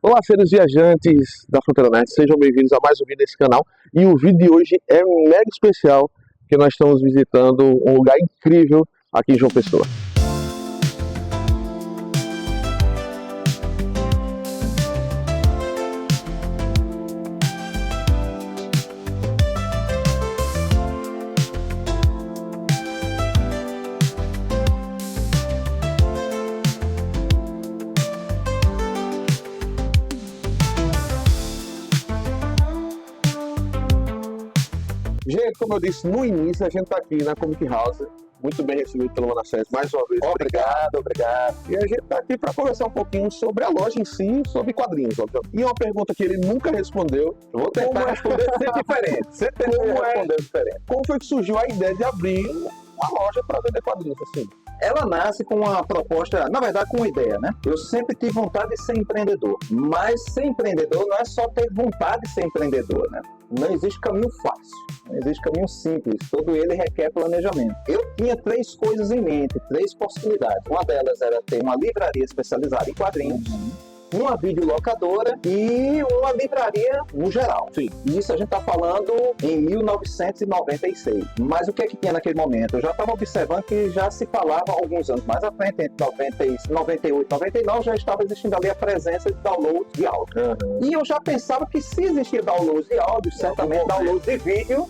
Olá, seres viajantes da Fronteira Nerd, sejam bem-vindos a mais um vídeo desse canal. E o vídeo de hoje é mega especial, porque nós estamos visitando um lugar incrível aqui em João Pessoa. Gente, como eu disse no início, a gente está aqui na Comic House, muito bem recebido pelo Manassés, mais uma vez. Obrigado. E a gente está aqui para conversar um pouquinho sobre a loja em si, sobre quadrinhos, obviamente. E uma pergunta que ele nunca respondeu, Eu vou tentar responder sempre diferente. Sempre responder diferente. como foi que surgiu a ideia de abrir uma loja para vender quadrinhos, assim? Ela nasce com uma proposta, na verdade com uma ideia, né? Eu sempre tive vontade de ser empreendedor, mas ser empreendedor não é só ter vontade de ser empreendedor, né? Não existe caminho fácil, não existe caminho simples, todo ele requer planejamento. Eu tinha três coisas em mente, três possibilidades. Uma delas era ter uma livraria especializada em quadrinhos, uma videolocadora e uma livraria no geral. Sim. Isso a gente está falando em 1996. Mas o que é que tinha naquele momento? Eu já estava observando que já se falava alguns anos mais à frente, entre 98 e 99, já estava existindo ali a presença de downloads de áudio. E eu já pensava que se existia downloads de áudio, certamente downloads de vídeo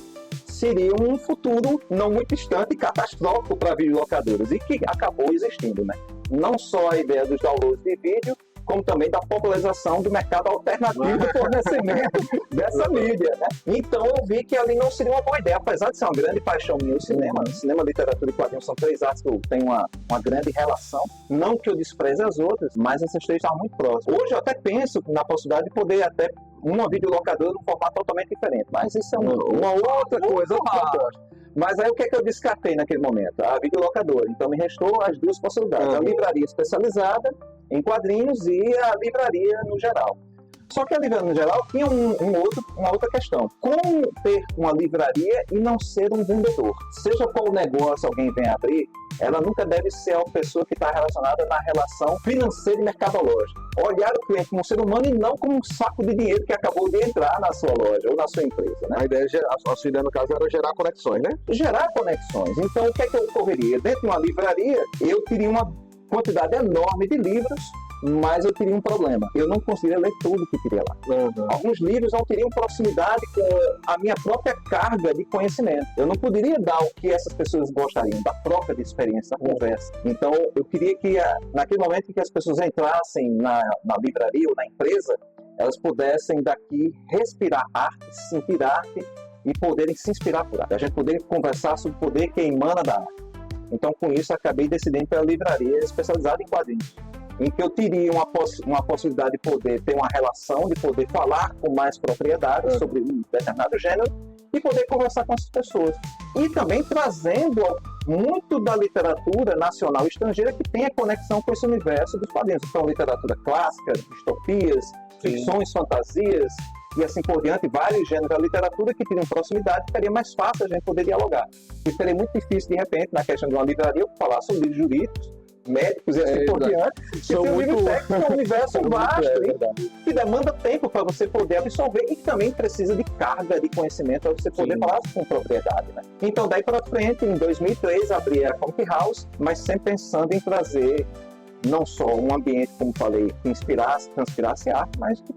seria um futuro não muito distante e catastrófico para videolocadoras, e que acabou existindo, né? Não só a ideia dos downloads de vídeo, como também da popularização do mercado alternativo do fornecimento dessa mídia, né? Então eu vi que ali não seria uma boa ideia, apesar de ser uma grande paixão minha o cinema. Cinema, literatura e quadrinhos são três artes que eu tenho uma grande relação. Não que eu despreze as outras, mas essas três estavam muito próximas. Hoje eu até penso na possibilidade de poder até uma videolocadora num formato totalmente diferente, mas isso é uma outra coisa. Mas aí o que é que eu descartei naquele momento? A videolocadora. Então me restou as duas possibilidades. A livraria especializada em quadrinhos e a livraria no geral. Só que a livraria no geral tinha uma outra questão. Como ter uma livraria e não ser um vendedor? Seja qual negócio alguém vem abrir, ela nunca deve ser a pessoa que está relacionada na relação financeira e mercadológica. Olhar o cliente como um ser humano e não como um saco de dinheiro que acabou de entrar na sua loja ou na sua empresa, né? A ideia, a sua ideia no caso era gerar conexões, né? Gerar conexões. Então o que é que eu ocorreria? Dentro de uma livraria, eu teria uma quantidade enorme de livros, mas eu teria um problema. Eu não conseguiria ler tudo que queria lá. Alguns livros não teriam proximidade com a minha própria carga de conhecimento. Eu não poderia dar o que essas pessoas gostariam, da troca de experiência, da conversa. Então, eu queria que, naquele momento em que as pessoas entrassem na livraria ou na empresa, elas pudessem daqui respirar arte, sentir arte e poderem se inspirar por arte. A gente poderia conversar sobre o poder que emana da arte. Então, com isso, acabei decidindo pela livraria especializada em quadrinhos, em que eu teria uma possibilidade de poder ter uma relação, de poder falar com mais propriedade sobre um determinado gênero e poder conversar com essas pessoas. E também trazendo muito da literatura nacional e estrangeira que tem a conexão com esse universo dos quadrinhos. Então, literatura clássica, distopias, ficções, fantasias e assim por diante, vários gêneros da literatura que teriam proximidade, ficaria mais fácil a gente poder dialogar. E seria muito difícil, de repente, na questão de uma livraria, eu falar sobre livros jurídicos, médicos e assim por diante, que tem um livro técnico, é um universo vasto que demanda tempo para você poder absorver e que também precisa de carga de conhecimento para você poder falar com propriedade, né? Então, daí para frente, em 2003, abri a Comic House, mas sempre pensando em trazer não só um ambiente, como falei, que transpirasse arte, mas que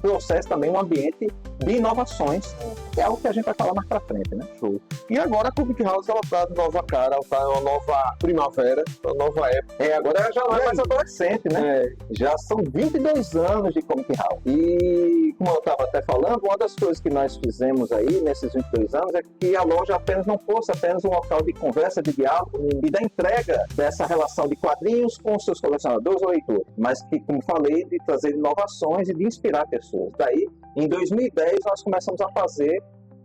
trouxesse também um ambiente de inovações, que é algo que a gente vai falar mais pra frente, né? Show. E agora a Comic House, ela tá de nova cara, ela tá uma nova primavera, uma nova época. Agora ela já não é mais adolescente, né? Já são 22 anos de Comic House. E, como eu estava até falando, uma das coisas que nós fizemos aí, nesses 22 anos, é que a loja não fosse apenas um local de conversa, de diálogo e da entrega dessa relação de quadrinhos com os seus colecionadores ou leitores, mas que, como falei, de trazer inovações e de inspirar pessoas. Daí, em 2010, nós começamos a fazer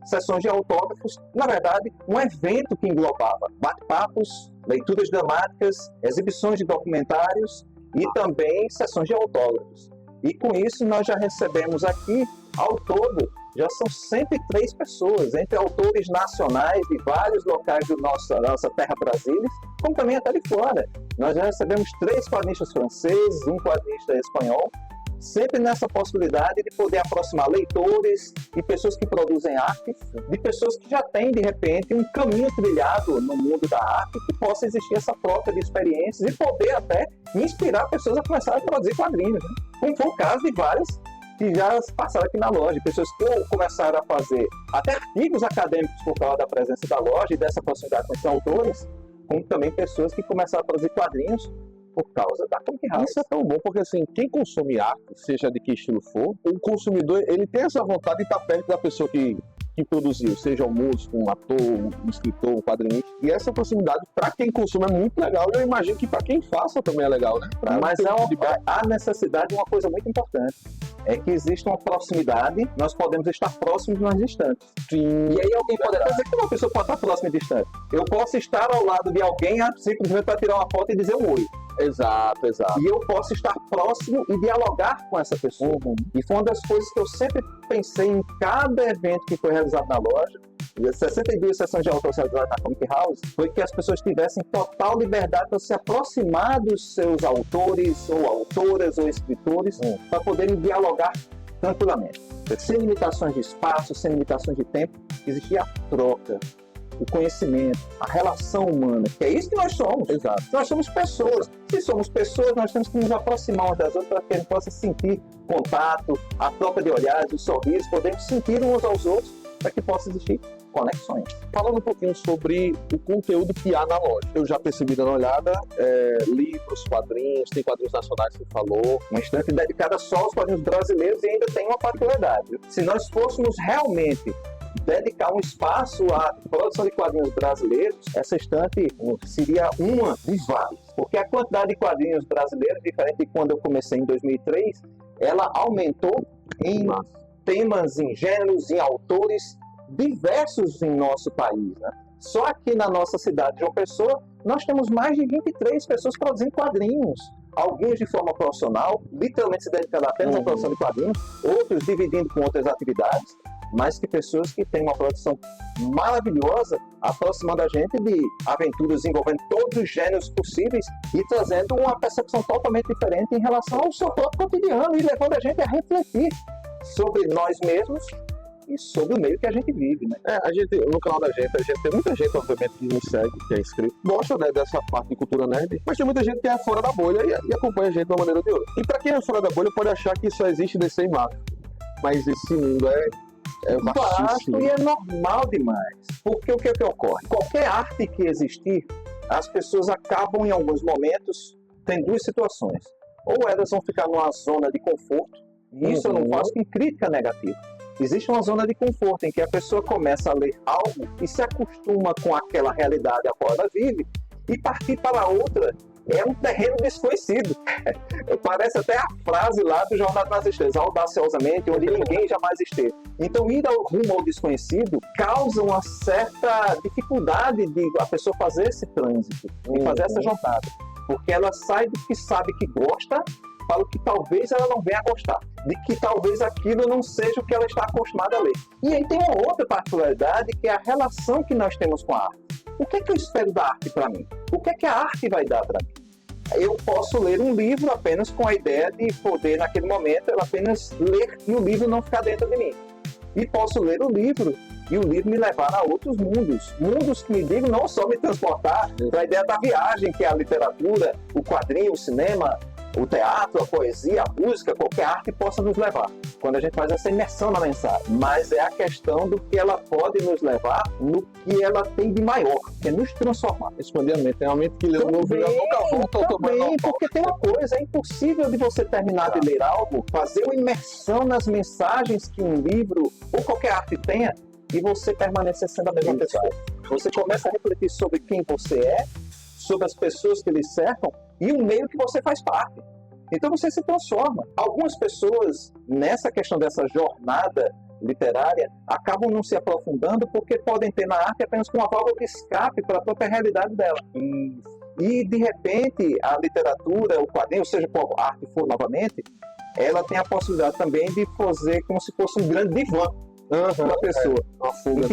sessões de autógrafos, na verdade, um evento que englobava bate-papos, leituras dramáticas, exibições de documentários e também sessões de autógrafos. E com isso nós já recebemos aqui, ao todo, já são 103 pessoas, entre autores nacionais de vários locais da nossa terra Brasília, como também até de fora. Nós já recebemos 3 quadrinistas franceses, um quadrinista espanhol, sempre nessa possibilidade de poder aproximar leitores e pessoas que produzem arte, de pessoas que já têm, de repente, um caminho trilhado no mundo da arte, que possa existir essa troca de experiências e poder até inspirar pessoas a começar a produzir quadrinhos, né? Como foi o caso de várias que já passaram aqui na loja, pessoas que começaram a fazer até artigos acadêmicos por causa da presença da loja e dessa proximidade com os autores, como também pessoas que começaram a produzir quadrinhos por causa da Comic House. Isso é tão bom, porque assim, quem consome arte, seja de que estilo for, o consumidor, ele tem essa vontade de estar perto da pessoa que produziu, seja um músico, um ator, um escritor, um quadrinista. E essa proximidade, para quem consome, é muito legal. Eu imagino que para quem faça também é legal, né? Mas há necessidade de uma coisa muito importante. É que existe uma proximidade, nós podemos estar próximos, mas distantes. Sim. E aí alguém pode até dizer que uma pessoa pode estar próxima e distante. Eu posso estar ao lado de alguém simplesmente para tirar uma foto e dizer um oi. Exato. E eu posso estar próximo e dialogar com essa pessoa. E foi uma das coisas que eu sempre pensei em cada evento que foi realizado na loja. 62 sessões de autor realizadas na Comic House, foi que as pessoas tivessem total liberdade para se aproximar dos seus autores, ou autoras, ou escritores, para poderem dialogar tranquilamente. Sem limitações de espaço, sem limitações de tempo, existia a troca, o conhecimento, a relação humana, que é isso que nós somos. Exato. Nós somos pessoas. Se somos pessoas, nós temos que nos aproximar umas das outras para que a gente possa sentir contato, a troca de olhares, os sorrisos, podemos sentir uns aos outros para que possa existir conexões. Falando um pouquinho sobre o conteúdo que há na loja. Eu já percebi dando uma olhada, livros, quadrinhos, tem quadrinhos nacionais que você falou. Uma estante dedicada só aos quadrinhos brasileiros e ainda tem uma particularidade. Se nós fôssemos realmente dedicar um espaço à produção de quadrinhos brasileiros, essa estante seria uma de várias. Porque a quantidade de quadrinhos brasileiros, diferente de quando eu comecei em 2003, ela aumentou em temas, em gêneros, em autores diversos em nosso país, né? Só aqui na nossa cidade de João Pessoa, nós temos mais de 23 pessoas produzindo quadrinhos. Alguns de forma profissional, literalmente se dedicando apenas à produção de quadrinhos, outros dividindo com outras atividades, mas que pessoas que têm uma produção maravilhosa, aproximando a gente de aventuras envolvendo todos os gêneros possíveis e trazendo uma percepção totalmente diferente em relação ao seu próprio cotidiano e levando a gente a refletir sobre nós mesmos e sobre o meio que a gente vive, né? No canal da gente, tem muita gente, obviamente, que nos segue, que é inscrito, gosta, né, dessa parte de cultura nerd, mas tem muita gente que é fora da bolha e acompanha a gente de uma maneira ou de outra. E para quem é fora da bolha, pode achar que só existe DC e Marvel, mas esse mundo é vasto e é normal demais. Porque o que ocorre? Qualquer arte que existir, as pessoas acabam em alguns momentos tendo duas situações. Ou elas vão ficar numa zona de conforto, e isso eu não faço com crítica negativa. Existe uma zona de conforto em que a pessoa começa a ler algo e se acostuma com aquela realidade a qual ela vive e partir para outra é um terreno desconhecido. Parece até a frase lá do Jornada nas Estrelas, audaciosamente, onde ninguém jamais esteve. Então, ir rumo ao desconhecido causa uma certa dificuldade de a pessoa fazer esse trânsito, de fazer essa jornada. Porque ela sai do que sabe que gosta para o que talvez ela não venha a gostar, de que talvez aquilo não seja o que ela está acostumada a ler. E aí tem uma outra particularidade, que é a relação que nós temos com a arte. O que é que eu espero da arte para mim? O que é que a arte vai dar para mim? Eu posso ler um livro apenas com a ideia de poder, naquele momento, eu apenas ler e o livro não ficar dentro de mim. E posso ler o livro e o livro me levar a outros mundos. Mundos que me digam não só me transportar para a ideia da viagem, que é a literatura, o quadrinho, o cinema, o teatro, a poesia, a música, qualquer arte possa nos levar, quando a gente faz essa imersão na mensagem. Mas é a questão do que ela pode nos levar no que ela tem de maior, que é nos transformar. Expandir a mente, realmente que ler um livro nunca volta ao tamanho normal. Porque tem uma coisa, é impossível de você terminar de ler algo, fazer uma imersão nas mensagens que um livro ou qualquer arte tenha, e você permanecer sendo a mesma pessoa. Você começa a refletir sobre quem você é, sobre as pessoas que lhe cercam e o meio que você faz parte. Então você se transforma. Algumas pessoas, nessa questão dessa jornada literária, acabam não se aprofundando porque podem ter na arte apenas uma válvula de escape para a própria realidade dela. E, de repente, a literatura, o quadrinho, seja qual arte for novamente, ela tem a possibilidade também de fazer como se fosse um grande divã da pessoa. Uma fuga,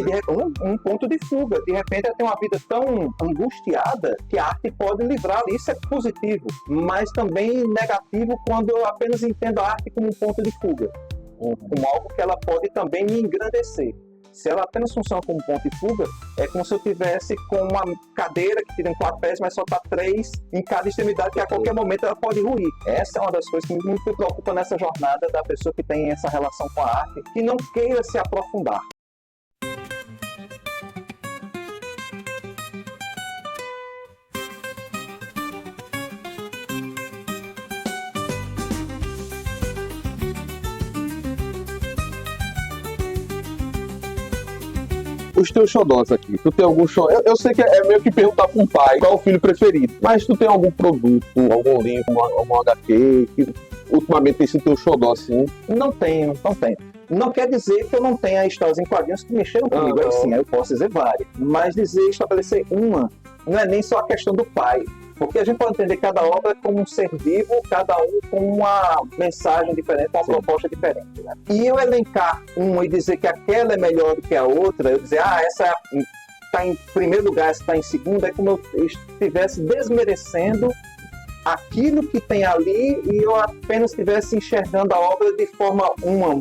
Um ponto de fuga. De repente ela tem uma vida tão angustiada que a arte pode livrá-la. Isso é positivo, mas também negativo quando eu apenas entendo a arte como um ponto de fuga, como algo que ela pode também me engrandecer. Se ela apenas funciona como ponto de fuga, é como se eu tivesse com uma cadeira que tem 4 pés, mas só está 3 em cada extremidade, que a qualquer momento ela pode ruir. Essa é uma das coisas que muito me preocupa nessa jornada da pessoa que tem essa relação com a arte, que não queira se aprofundar. Os teus xodós aqui, tu tem algum xodó? Eu sei que é meio que perguntar para um pai qual é o filho preferido, mas tu tem algum produto, algum livro, algum HQ que ultimamente tem sido teu xodó assim? Não tenho. Não quer dizer que eu não tenha histórias em quadrinhos que mexeram comigo, aí sim, aí eu posso dizer várias. Mas estabelecer uma, não é nem só a questão do pai. Porque a gente pode entender cada obra como um ser vivo, cada um com uma mensagem diferente, uma proposta diferente. Né? E eu elencar uma e dizer que aquela é melhor do que a outra, eu dizer, essa está em primeiro lugar, essa está em segundo, é como eu estivesse desmerecendo aquilo que tem ali e eu apenas estivesse enxergando a obra de forma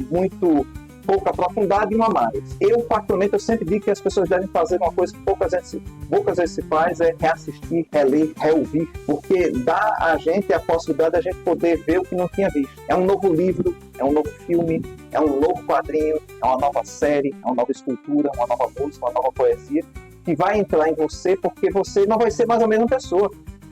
muito pouco aprofundada e uma mais. Eu, particularmente, eu sempre digo que as pessoas devem fazer uma coisa que poucas vezes se faz, é reassistir, reler, reouvir, porque dá a gente a possibilidade de a gente poder ver o que não tinha visto. É um novo livro, é um novo filme, é um novo quadrinho, é uma nova série, é uma nova escultura, uma nova música, uma nova poesia, que vai entrar em você porque você não vai ser mais a mesma pessoa.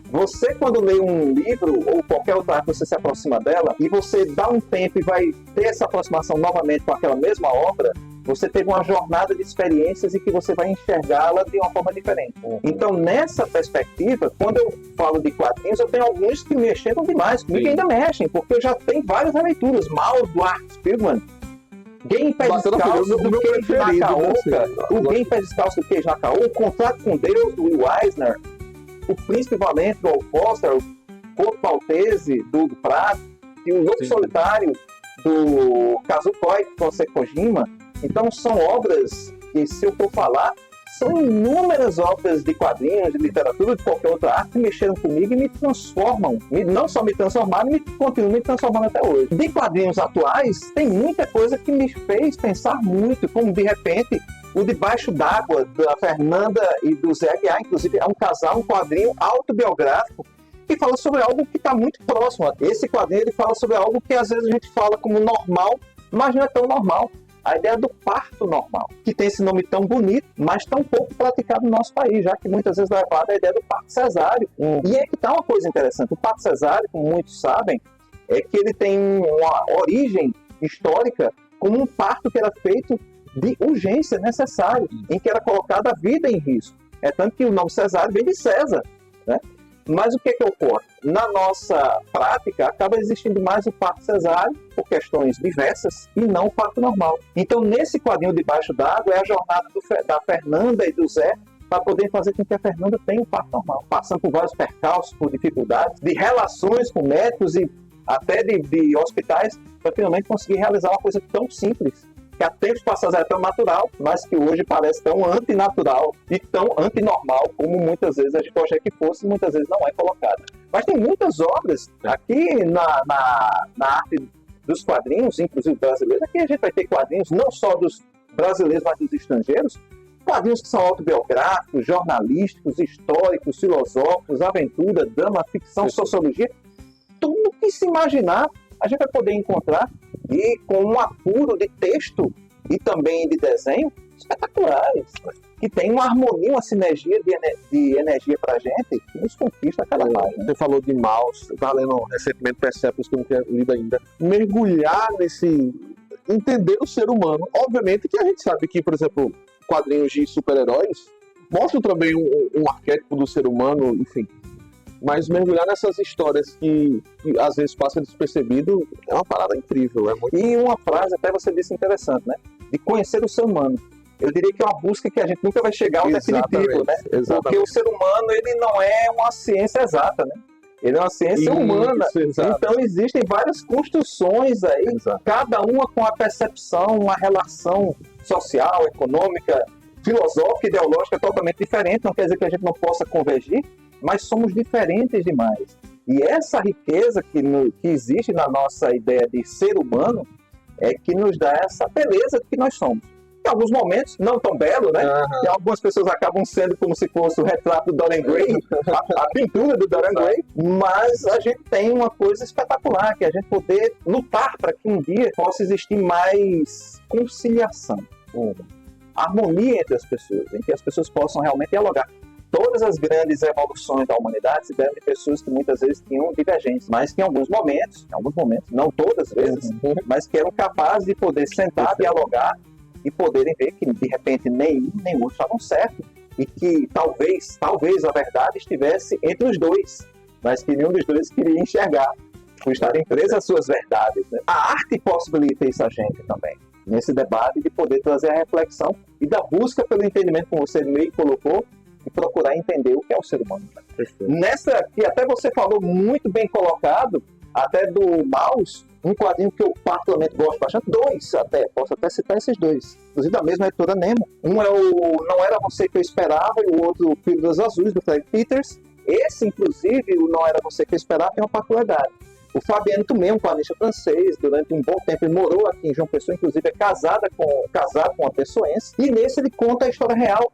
Você, quando lê um livro ou qualquer outra arte, você se aproxima dela e você dá um tempo e vai ter essa aproximação novamente com aquela mesma obra, você teve uma jornada de experiências e que você vai enxergá-la de uma forma diferente. Então, nessa perspectiva, quando eu falo de quadrinhos, eu tenho alguns que mexeram demais, comigo ainda mexem, porque eu já tenho várias releituras. Mouse, do Art Spiegelman, Game Pé Descalço do Queijo Nakaoka, o Game Pé Descalço do Queijo Nakaoka, o Contrato com Deus, do Will Eisner, o Príncipe Valente, do Al Foster, o Corpo Maltese, do Prato, e o Lobo Solitário, do Kazukoi Kojima. Então, são obras que, se eu for falar, são inúmeras obras de quadrinhos, de literatura, de qualquer outra arte, que mexeram comigo e me transformam. Não só me transformaram, me continuam me transformando até hoje. De quadrinhos atuais, tem muita coisa que me fez pensar muito, como, de repente, o Debaixo d'Água, da Fernanda e do Zé Aguiar, inclusive, é um casal, um quadrinho autobiográfico que fala sobre algo que está muito próximo. Esse quadrinho ele fala sobre algo que às vezes a gente fala como normal, mas não é tão normal. A ideia do parto normal, que tem esse nome tão bonito, mas tão pouco praticado no nosso país, já que muitas vezes é levada a ideia do parto cesáreo. E é que está uma coisa interessante. O parto cesáreo, como muitos sabem, é que ele tem uma origem histórica como um parto que era feito de urgência necessária, em que era colocada a vida em risco. É tanto que o nome cesáreo vem de César, né? Mas o que ocorre? Na nossa prática, acaba existindo mais o parto cesáreo, por questões diversas, e não o parto normal. Então, nesse quadrinho Debaixo d'Água, é a jornada da Fernanda e do Zé para poder fazer com que a Fernanda tenha um parto normal, passando por vários percalços, por dificuldades, de relações com médicos e até de hospitais, para finalmente conseguir realizar uma coisa tão simples, que há tempos passados era tão natural, mas que hoje parece tão antinatural e tão antinormal, como muitas vezes a gente gostaria que fosse, e muitas vezes não é colocada. Mas tem muitas obras aqui na arte dos quadrinhos, inclusive brasileiros. Aqui a gente vai ter quadrinhos não só dos brasileiros, mas dos estrangeiros, quadrinhos que são autobiográficos, jornalísticos, históricos, filosóficos, aventura, drama, ficção, sociologia. Tudo que se imaginar, a gente vai poder encontrar, e com um apuro de texto e também de desenho espetaculares, que tem uma harmonia, uma sinergia de energia pra gente, que nos conquista a cada página. Você falou de Maus, eu estava lendo recentemente Persepolis, que eu não tinha lido ainda. Mergulhar nesse... entender o ser humano. Obviamente que a gente sabe que, por exemplo, quadrinhos de super-heróis mostram também um arquétipo do ser humano, enfim. Mas mergulhar nessas histórias que às vezes passa despercebido é uma parada incrível. E uma frase, até você disse interessante, né? De conhecer o ser humano. Eu diria que é uma busca que a gente nunca vai chegar ao definitivo, né? Exatamente. Porque o ser humano, ele não é uma ciência exata, né? Ele é uma ciência humana. Então existem várias construções aí, cada uma com a percepção, uma relação social, econômica, filosófica, ideológica totalmente diferente. Não quer dizer que a gente não possa convergir, mas somos diferentes demais. E essa riqueza que existe na nossa ideia de ser humano é que nos dá essa beleza de que nós somos. Em alguns momentos, não tão belo, né? E algumas pessoas acabam sendo como se fosse o retrato do Dorian Gray, a pintura do Dorian Gray, mas a gente tem uma coisa espetacular, que é a gente poder lutar para que um dia possa existir mais conciliação, harmonia entre as pessoas, em que as pessoas possam realmente dialogar. Todas as grandes evoluções da humanidade se devem de pessoas que muitas vezes tinham divergências, mas que em alguns momentos, não todas as vezes, mas que eram capazes de poder sentar, dialogar e poderem ver que de repente nem um nem outro estavam certos e que talvez a verdade estivesse entre os dois, mas que nenhum dos dois queria enxergar, por estarem presos às suas verdades, né? A arte possibilita isso a gente também, nesse debate de poder trazer a reflexão e da busca pelo entendimento, como você meio colocou, e procurar entender o que é o ser humano. Nessa que até você falou muito bem colocado, até do Maus, um quadrinho que eu particularmente gosto bastante, posso até citar esses dois, inclusive da mesma editora Nemo. Um é o Não Era Você Que Eu Esperava e o outro o Pílulas Azuis, do Fred Peters. Esse, inclusive, o Não Era Você Que Eu Esperava, tem uma particularidade. O Fabiano Tumé, um quadrinista francês, durante um bom tempo ele morou aqui em João Pessoa, inclusive é casado com uma pessoense, e nesse ele conta a história real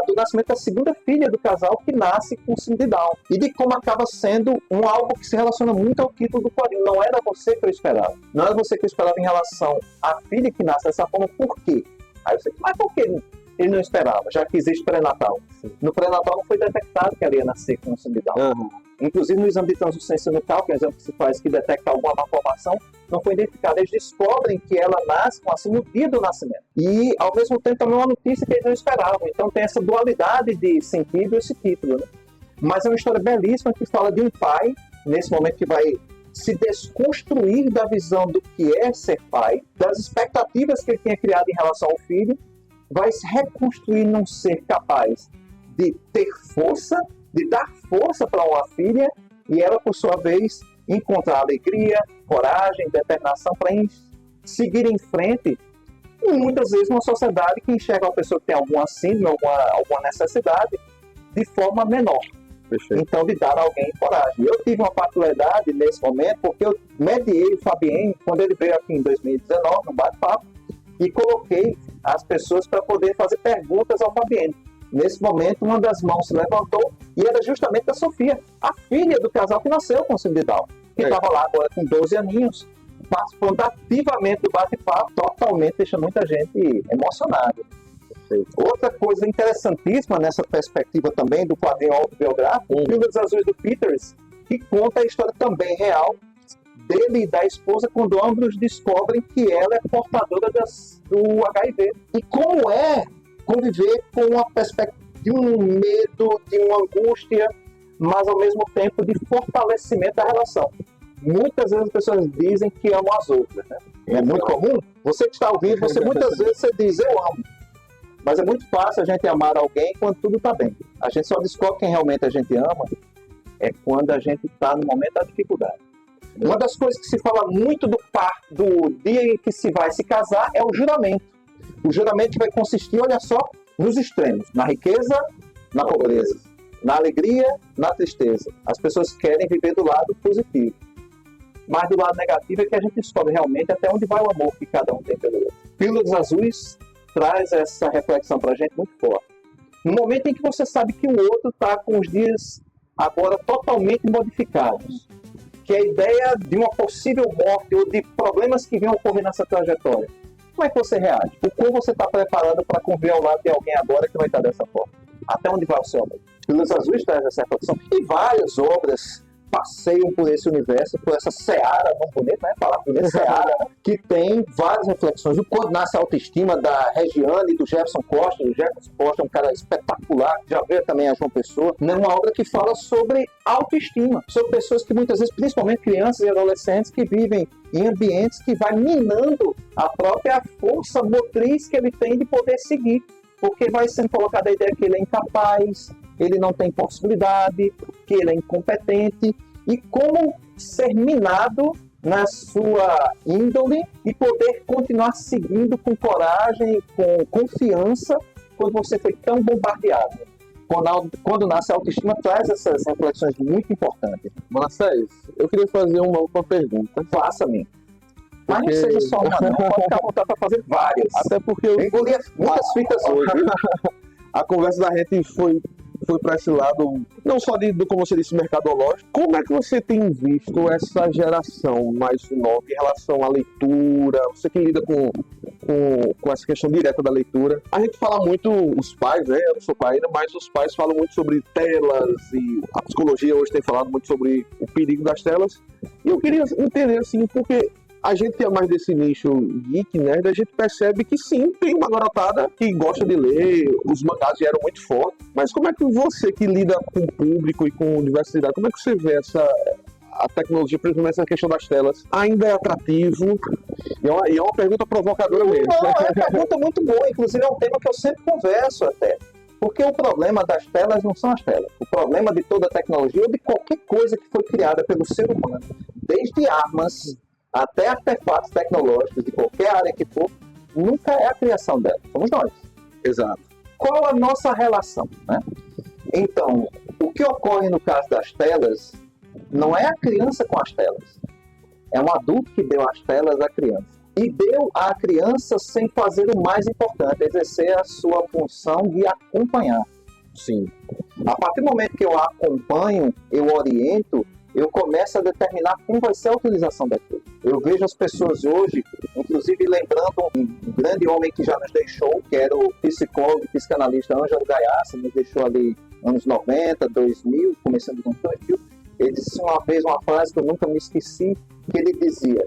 do nascimento da segunda filha do casal, que nasce com síndrome de Down, e de como acaba sendo algo que se relaciona muito ao título do quadrinho. Não era você que eu esperava. Não era você que eu esperava em relação à filha que nasce dessa forma, por quê? Aí você diz, mas por que ele não esperava, já que existe pré-natal? No pré-natal não foi detectado que ela ia nascer com síndrome de Down. Inclusive no exame de translucência nucal, que é um exame que se faz que detecta alguma malformação, não foi identificado. Eles descobrem que ela nasce assim no dia do nascimento. E, ao mesmo tempo, também uma notícia que eles não esperavam. Então tem essa dualidade de sentido esse título, né? Mas é uma história belíssima que fala de um pai, nesse momento que vai se desconstruir da visão do que é ser pai, das expectativas que ele tinha criado em relação ao filho, vai se reconstruir num ser capaz de ter força, de dar força para uma filha e ela, por sua vez, encontrar alegria, coragem, determinação para seguir em frente. E muitas vezes uma sociedade que enxerga uma pessoa que tem alguma síndrome, alguma necessidade, de forma menor. Perfeito. Então, de dar a alguém coragem. Eu tive uma particularidade nesse momento, porque eu mediei o Fabien quando ele veio aqui em 2019, no bate-papo, e coloquei as pessoas para poder fazer perguntas ao Fabien. Nesse momento, uma das mãos se levantou e era justamente da Sofia, a filha do casal que nasceu com síndrome de Down, que estava lá agora com 12 aninhos, participando ativamente do bate-papo, totalmente deixa muita gente emocionada. Outra coisa interessantíssima nessa perspectiva também do quadrinho autobiográfico, Pílulas Azuis do Peters, que conta a história também real dele e da esposa quando ambos descobrem que ela é portadora do HIV. E como é conviver com uma perspectiva de um medo, de uma angústia, mas ao mesmo tempo de fortalecimento da relação. Muitas vezes as pessoas dizem que amam as outras, né? É muito comum. Você que está ouvindo, muitas vezes você diz, eu amo. Mas é muito fácil a gente amar alguém quando tudo está bem. A gente só descobre quem realmente a gente ama é quando a gente está no momento da dificuldade. Uma das coisas que se fala muito do dia em que se vai se casar é o juramento. O juramento que vai consistir, olha só, nos extremos. Na riqueza, na pobreza. Na alegria, na tristeza. As pessoas querem viver do lado positivo. Mas do lado negativo é que a gente descobre realmente até onde vai o amor que cada um tem pelo outro. Pílulas Azuis traz essa reflexão para a gente muito forte. No momento em que você sabe que o outro está com os dias agora totalmente modificados, que a ideia de uma possível morte ou de problemas que venham ocorrer nessa trajetória, como é que você reage? O como você está preparado para conviver ao lado de alguém agora que vai estar dessa forma? Até onde vai o seu amor? Pílulas Azuis traz essa reflexão. E várias obras passeiam por esse universo, por essa seara, não bonito, né? Falar bonito, seara, que tem várias reflexões. O Quando Nasce a Autoestima, da Regiane e do Jefferson Costa. O Jefferson Costa é um cara espetacular, já veio também a João Pessoa. É uma obra que fala sobre autoestima, sobre pessoas que muitas vezes, principalmente crianças e adolescentes, que vivem em ambientes que vai minando a própria força motriz que ele tem de poder seguir, porque vai sendo colocada a ideia que ele é incapaz, ele não tem possibilidade, que ele é incompetente, e como ser minado na sua índole e poder continuar seguindo com coragem, com confiança, quando você foi tão bombardeado. Quando nasce a autoestima, traz essas reflexões muito importantes. Manassés, eu queria fazer uma pergunta. Faça-me. Mas não seja só uma, não. Pode ficar à vontade para fazer várias. Até porque eu engoli muitas fitas hoje. A conversa da gente foi para esse lado, não só do, como você disse, mercadológico. Como é que você tem visto essa geração mais nova em relação à leitura? Você que lida com essa questão direta da leitura. A gente fala muito, os pais, né? Eu não sou pai ainda, mas os pais falam muito sobre telas e a psicologia hoje tem falado muito sobre o perigo das telas. E eu queria entender, assim, porque a gente é mais desse nicho geek, né? A gente percebe que sim, tem uma garotada que gosta de ler, os mangás vieram muito fortes. Mas como é que você que lida com o público e com diversidade, como é que você vê a tecnologia, principalmente essa questão das telas, ainda é atrativo? E é uma pergunta provocadora mesmo. Não, é uma pergunta muito boa, inclusive é um tema que eu sempre converso até. Porque o problema das telas não são as telas. O problema de toda a tecnologia ou de qualquer coisa que foi criada pelo ser humano, desde armas até artefatos tecnológicos de qualquer área que for, nunca é a criação dela, somos nós. Exato. Qual a nossa relação, né? Então, o que ocorre no caso das telas não é a criança com as telas, é um adulto que deu as telas à criança. E deu à criança sem fazer o mais importante, exercer a sua função de acompanhar. Sim. A partir do momento que eu acompanho, eu oriento, eu começo a determinar como vai ser a utilização daquilo. Eu vejo as pessoas hoje, inclusive lembrando um grande homem que já nos deixou, que era o psicólogo e psicanalista Ângelo Gaiassi, nos deixou ali anos 90, 2000, começando nos anos 2000. Ele disse uma vez uma frase que eu nunca me esqueci, que ele dizia: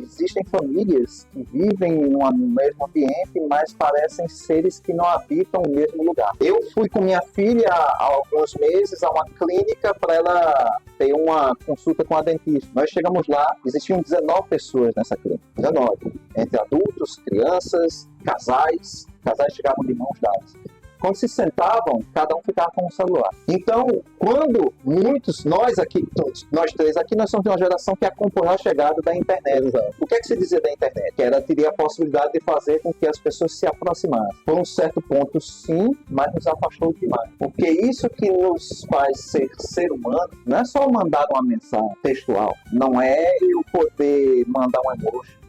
existem famílias que vivem no mesmo ambiente, mas parecem seres que não habitam o mesmo lugar. Eu fui com minha filha há alguns meses a uma clínica para ela ter uma consulta com a dentista. Nós chegamos lá, existiam 19 pessoas nessa clínica. 19. Entre adultos, crianças, casais. Casais chegavam de mãos dadas. Quando se sentavam, cada um ficava com um celular. Então, quando muitos, nós três aqui, nós somos de uma geração que acompanhou a chegada da internet. O que é que se dizia da internet? Que ela teria a possibilidade de fazer com que as pessoas se aproximassem. Por um certo ponto, sim, mas nos afastou demais. Porque isso que nos faz ser humano não é só mandar uma mensagem textual. Não é eu poder mandar um emoji.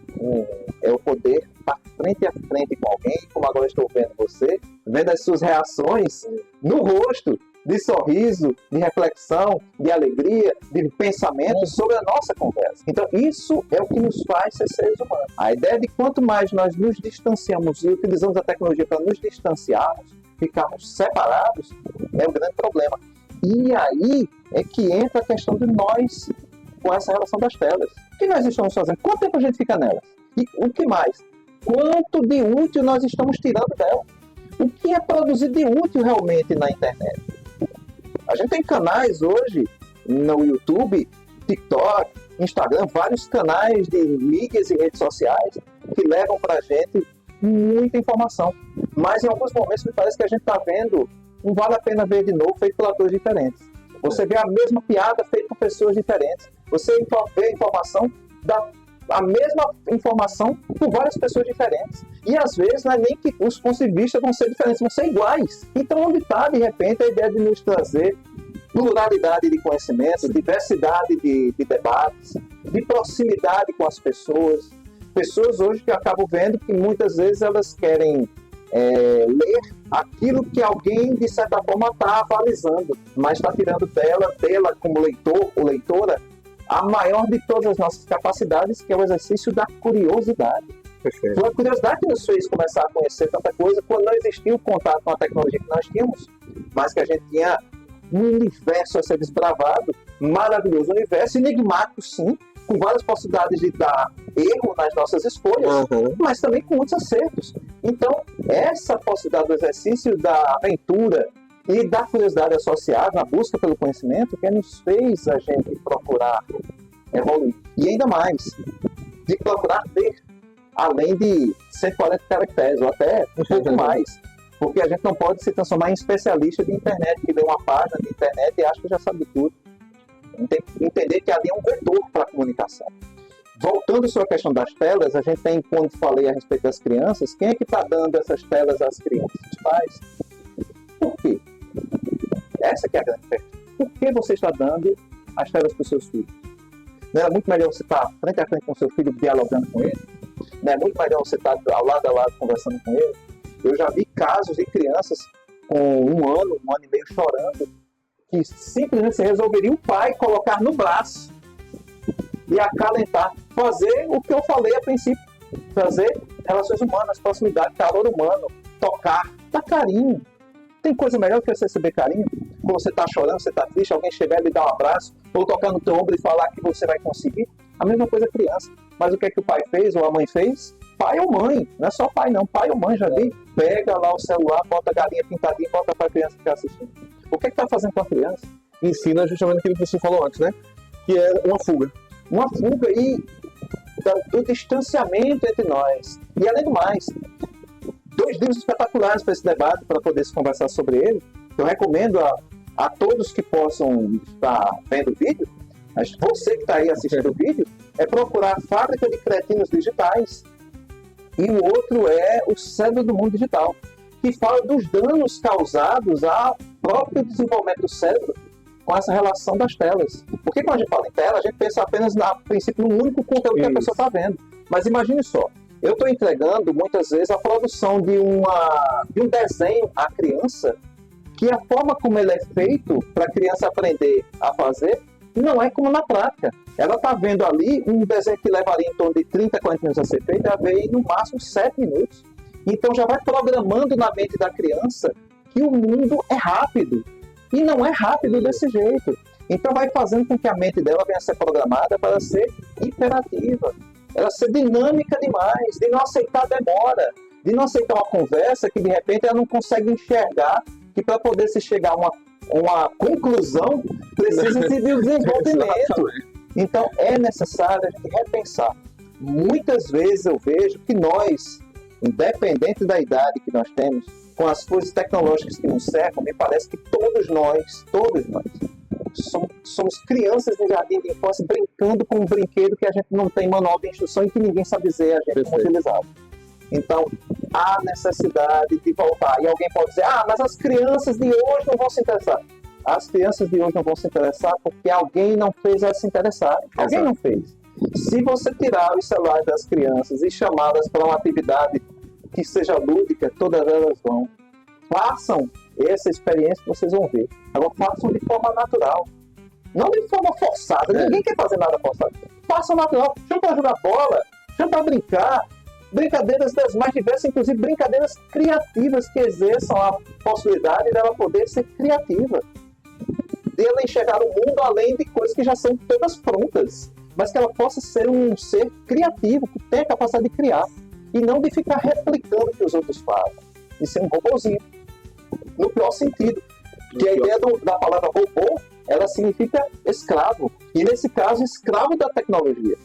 É o poder estar frente a frente com alguém, como agora estou vendo você, vendo as suas reações no rosto, de sorriso, de reflexão, de alegria, de pensamento sobre a nossa conversa. Então, isso é o que nos faz ser seres humanos. A ideia de quanto mais nós nos distanciamos e utilizamos a tecnologia para nos distanciarmos, ficarmos separados, é o grande problema. E aí é que entra a questão de nós com essa relação das telas. O que nós estamos fazendo? Quanto tempo a gente fica nelas? E o que mais? Quanto de útil nós estamos tirando dela? O que é produzido de útil realmente na internet? A gente tem canais hoje no YouTube, TikTok, Instagram, vários canais de mídias e redes sociais que levam para a gente muita informação. Mas em alguns momentos me parece que a gente está vendo, não vale a pena ver de novo, feito por atores diferentes. Você vê a mesma piada feita por pessoas diferentes. Você vê a mesma informação por várias pessoas diferentes. E às vezes não é nem que os pontos de vista vão ser diferentes, vão ser iguais. Então onde está, de repente, a ideia de nos trazer pluralidade de conhecimento, diversidade de debates, de proximidade com as pessoas. Pessoas hoje que eu acabo vendo que muitas vezes elas querem ler aquilo que alguém, de certa forma, está avalizando, mas está tirando dela como leitor ou leitora, a maior de todas as nossas capacidades, que é o exercício da curiosidade. Perfeito. Foi a curiosidade que nos fez começar a conhecer tanta coisa quando não existia o contato com a tecnologia que nós tínhamos, mas que a gente tinha um universo a ser desbravado, maravilhoso universo, enigmático sim, com várias possibilidades de dar erro nas nossas escolhas, mas também com muitos acertos. Então, essa possibilidade do exercício da aventura e da curiosidade associada na busca pelo conhecimento que nos fez a gente procurar evoluir. E ainda mais, de procurar ter, além de 140 caracteres, ou até um pouco mais. Porque a gente não pode se transformar em especialista de internet, que vê uma página de internet e acha que já sabe tudo. Entender que ali é um vetor para a comunicação. Voltando sobre a questão das telas, a gente tem, quando falei a respeito das crianças, quem é que está dando essas telas às crianças? Os pais. Por quê? Essa que é a grande pergunta. Por que você está dando as telas para os seus filhos? Não é muito melhor você estar frente a frente com o seu filho, dialogando com ele? Não é muito melhor você estar ao lado a lado, conversando com ele? Eu já vi casos de crianças com um ano e meio chorando, que simplesmente se resolveria o pai colocar no braço e acalentar, fazer o que eu falei a princípio, fazer relações humanas, proximidade, calor humano, tocar, dar carinho. Tem coisa melhor que você receber carinho? Quando você está chorando, você está triste, alguém chegar e lhe dar um abraço, ou tocar no teu ombro e falar que você vai conseguir. A mesma coisa criança. Mas o que é que o pai fez ou a mãe fez? Pai ou mãe, não é só pai não, pai ou mãe já vi, pega lá o celular, bota a galinha pintadinha e bota para a criança ficar assistindo. O que é que está fazendo com a criança? Ensina justamente aquilo que você falou antes, né? Que é uma fuga. Uma fuga do distanciamento entre nós. E além do mais, 2 livros espetaculares para esse debate, para poder se conversar sobre ele. Eu recomendo a todos que possam estar vendo o vídeo, mas você que está aí assistindo o vídeo, é procurar a Fábrica de Cretinos Digitais. E o outro é o Cérebro do Mundo Digital, que fala dos danos causados ao próprio desenvolvimento do cérebro com essa relação das telas. Porque quando a gente fala em tela, a gente pensa apenas, a princípio, no único conteúdo que a pessoa está vendo. Mas imagine só, eu estou entregando, muitas vezes, a produção de um desenho à criança, que a forma como ele é feito para a criança aprender a fazer, não é como na prática. Ela está vendo ali um desenho que levaria em torno de 30, 40 minutos a ser feito, ela vê no máximo 7 minutos. Então já vai programando na mente da criança que o mundo é rápido. E não é rápido desse jeito. Então vai fazendo com que a mente dela venha a ser programada para ser imperativa. Ela ser dinâmica demais, de não aceitar demora, de não aceitar uma conversa que de repente ela não consegue enxergar, que para poder se chegar a uma conclusão precisa de desenvolvimento. Então é necessário a gente repensar. Muitas vezes eu vejo que nós, independente da idade que nós temos, com as coisas tecnológicas que nos cercam, me parece que todos nós, somos crianças de jardim de infância brincando com um brinquedo que a gente não tem manual de instrução e que ninguém sabe dizer a gente como utilizá-lo. Então, há necessidade de voltar. E alguém pode dizer, mas as crianças de hoje não vão se interessar. As crianças de hoje não vão se interessar porque alguém não fez elas se interessarem. Alguém não fez. Se você tirar os celulares das crianças e chamá-las para uma atividade que seja lúdica, todas elas vão. Façam essa experiência que vocês vão ver. Agora, façam de forma natural. Não de forma forçada. Ninguém quer fazer nada forçado. Façam natural. Chama para jogar bola. Chama para brincar. Brincadeiras das mais diversas, inclusive brincadeiras criativas que exerçam a possibilidade dela poder ser criativa. Dela enxergar o mundo além de coisas que já são todas prontas. Mas que ela possa ser um ser criativo, que tenha a capacidade de criar. E não de ficar replicando o que os outros fazem. E ser um robôzinho. No pior sentido. Que a ideia da palavra robô, ela significa escravo. E nesse caso, escravo da tecnologia.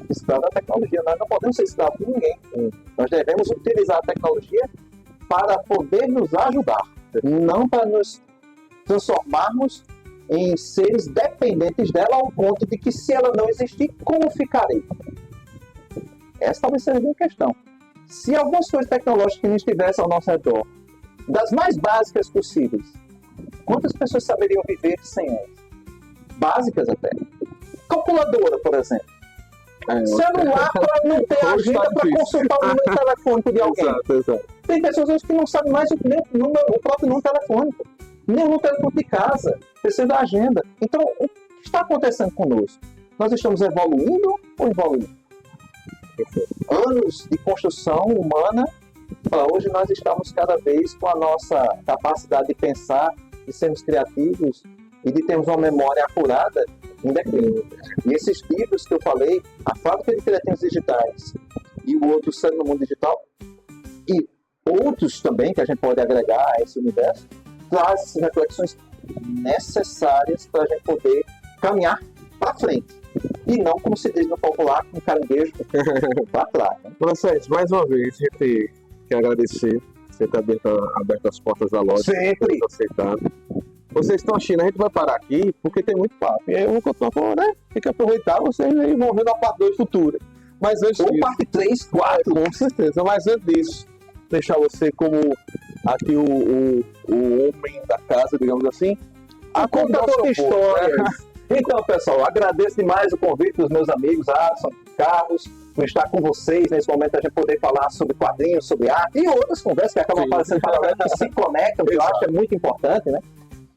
Escravo da tecnologia. Nós não podemos ser escravos de ninguém. Nós devemos utilizar a tecnologia para poder nos ajudar. Não para nos transformarmos em seres dependentes dela ao ponto de que se ela não existir, como ficarei? Essa talvez seja uma questão. Se algumas coisas tecnológicas que não estivessem ao nosso redor, das mais básicas possíveis, quantas pessoas saberiam viver sem elas? Básicas até. Calculadora, por exemplo. Celular para não ter agenda para consultar o número telefônico de alguém. Exato. Tem pessoas hoje que não sabem mais o próprio número telefônico. Nem o número telefônico de casa. Precisa da agenda. Então, o que está acontecendo conosco? Nós estamos evoluindo ou evoluindo? Anos de construção humana, para hoje nós estamos cada vez com a nossa capacidade de pensar, de sermos criativos e de termos uma memória apurada em declínio. E esses livros que eu falei, a Fábrica de Cretinos Digitais e o outro Cérebro do Mundo Digital, e outros também que a gente pode agregar a esse universo, traz essas reflexões necessárias para a gente poder caminhar para frente. E não, como se diz no popular, com um caranguejo para trás. Né? Francisco, mais uma vez, a gente quer agradecer você ter aberto as portas da loja. Sempre. Aceitado. vocês estão assistindo, a gente vai parar aqui, porque tem muito papo. E aí eu vou continuar falando, né? Tem que aproveitar, vocês aí vão ver na parte 2 futura. Mas antes Ou disso, parte 3, 4. com certeza. Mas antes disso, deixar você como aqui o homem da casa, digamos assim, A contador de histórias. Então, pessoal, agradeço demais o convite dos meus amigos, Alisson, Carlos, por estar com vocês nesse momento, a gente poder falar sobre quadrinhos, sobre arte e outras conversas que acabam aparecendo paralelas que se conectam, que eu acho que é muito importante, né?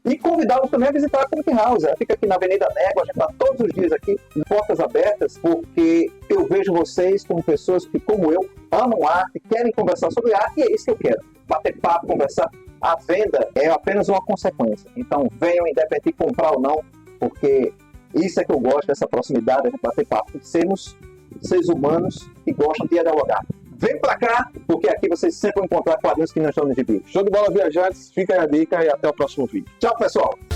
E convidá-los também a visitar a Comic House. Ela fica aqui na Avenida Négua, a gente está todos os dias aqui, de portas abertas, porque eu vejo vocês como pessoas que, como eu, amam arte, querem conversar sobre arte, e é isso que eu quero. Bater papo, conversar. A venda é apenas uma consequência. Então, venham, independente de comprar ou não, porque isso é que eu gosto, dessa proximidade, a gente bater papo. Sermos seres humanos que gostam de dialogar. Vem pra cá, porque aqui vocês sempre vão encontrar quadrinhos que não estão no gibi. Show de bola, viajantes. Fica aí a dica e até o próximo vídeo. Tchau, pessoal!